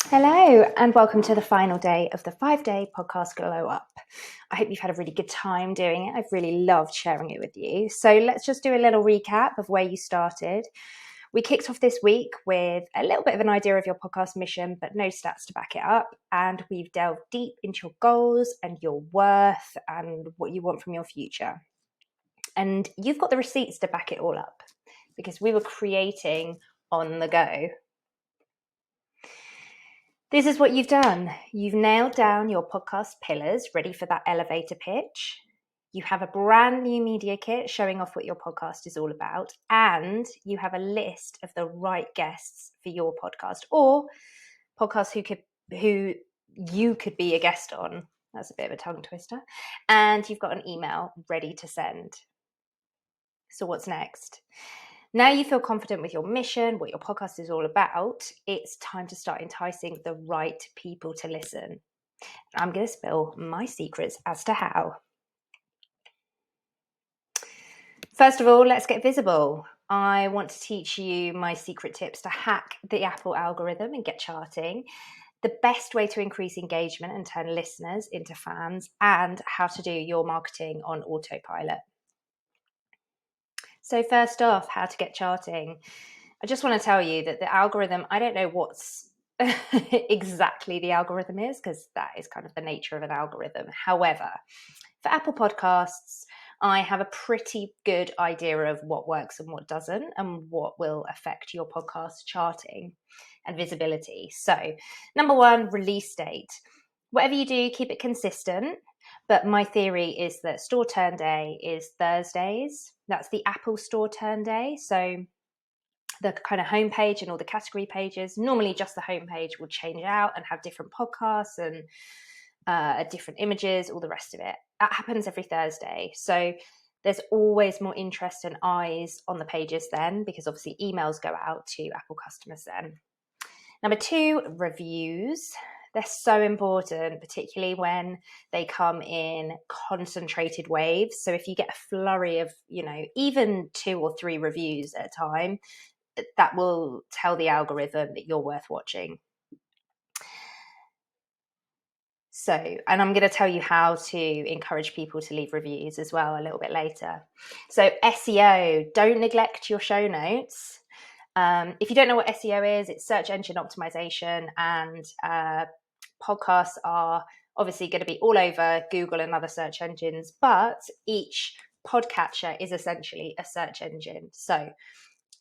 Hello, and welcome to the final day of the 5-day podcast Glowup. I hope you've had a really good time doing it. I've really loved sharing it with you. So let's just do a little recap of where you started. We kicked off this week with a little bit of an idea of your podcast mission, but no stats to back it up. And we've delved deep into your goals and your worth and what you want from your future. And you've got the receipts to back it all up because we were creating on the go. This is what you've done. You've nailed down your podcast pillars, ready for that elevator pitch. You have a brand new media kit showing off what your podcast is all about, and you have a list of the right guests for your podcast or podcasts who you could be a guest on. That's a bit of a tongue twister. And you've got an email ready to send. So what's next? Now you feel confident with your mission, what your podcast is all about, it's time to start enticing the right people to listen. I'm going to spill my secrets as to how. First of all, let's get visible. I want to teach you my secret tips to hack the Apple algorithm and get charting, the best way to increase engagement and turn listeners into fans, and how to do your marketing on autopilot. So first off, how to get charting. I just want to tell you that the algorithm, I don't know what's exactly the algorithm is, because that is kind of the nature of an algorithm. However, for Apple Podcasts, I have a pretty good idea of what works and what doesn't, and what will affect your podcast charting and visibility. So, number one, release date. Whatever you do, keep it consistent. But my theory is that store turn day is Thursdays. That's the Apple store turn day. So the kind of homepage and all the category pages, normally just the homepage will change out and have different podcasts and different images, all the rest of it. That happens every Thursday. So there's always more interest and eyes on the pages then, because obviously emails go out to Apple customers then. Number two, reviews. They're so important, particularly when they come in concentrated waves. So if you get a flurry of, even 2 or 3 reviews at a time, that will tell the algorithm that you're worth watching. So, and I'm going to tell you how to encourage people to leave reviews as well a little bit later. So SEO, don't neglect your show notes. If you don't know what SEO is, it's search engine optimization, and podcasts are obviously going to be all over Google and other search engines, but each podcatcher is essentially a search engine. So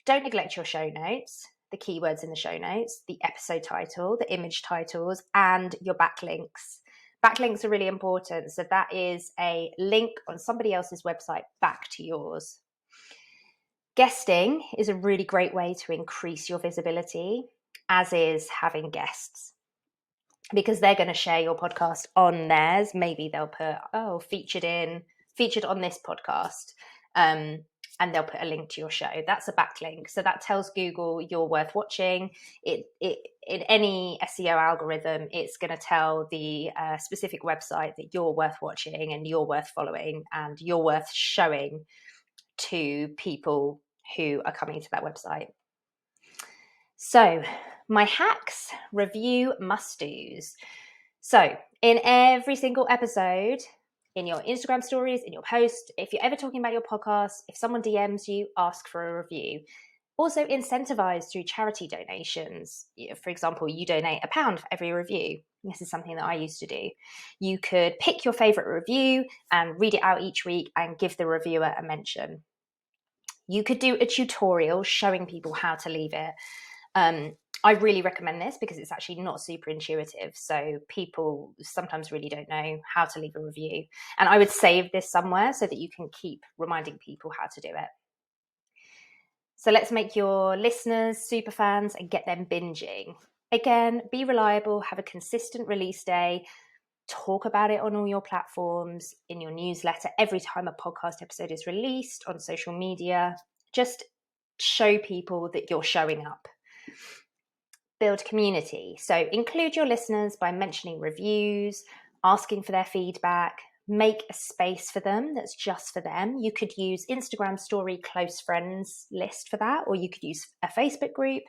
don't neglect your show notes, the keywords in the show notes, the episode title, the image titles, and your backlinks. Backlinks are really important. So that is a link on somebody else's website back to yours. Guesting is a really great way to increase your visibility, as is having guests, because they're going to share your podcast on theirs. Maybe they'll put, featured on this podcast, and they'll put a link to your show. That's a backlink. So that tells Google you're worth watching. In any SEO algorithm, it's going to tell the specific website that you're worth watching and you're worth following and you're worth showing to people who are coming to that website. So my hacks, review must-dos. So in every single episode, in your Instagram stories, in your post, if you're ever talking about your podcast, if someone DMs you, ask for a review. Also incentivize through charity donations. For example, you donate £1 for every review. This is something that I used to do. You could pick your favorite review and read it out each week and give the reviewer a mention. You could do a tutorial showing people how to leave it. I really recommend this because it's actually not super intuitive. So people sometimes really don't know how to leave a review. And I would save this somewhere so that you can keep reminding people how to do it. So let's make your listeners super fans and get them binging. Again, be reliable, have a consistent release day, talk about it on all your platforms, in your newsletter, every time a podcast episode is released, on social media. Just show people that you're showing up. Build community. So include your listeners by mentioning reviews, asking for their feedback, make a space for them that's just for them. You could use Instagram story close friends list for that, or you could use a Facebook group.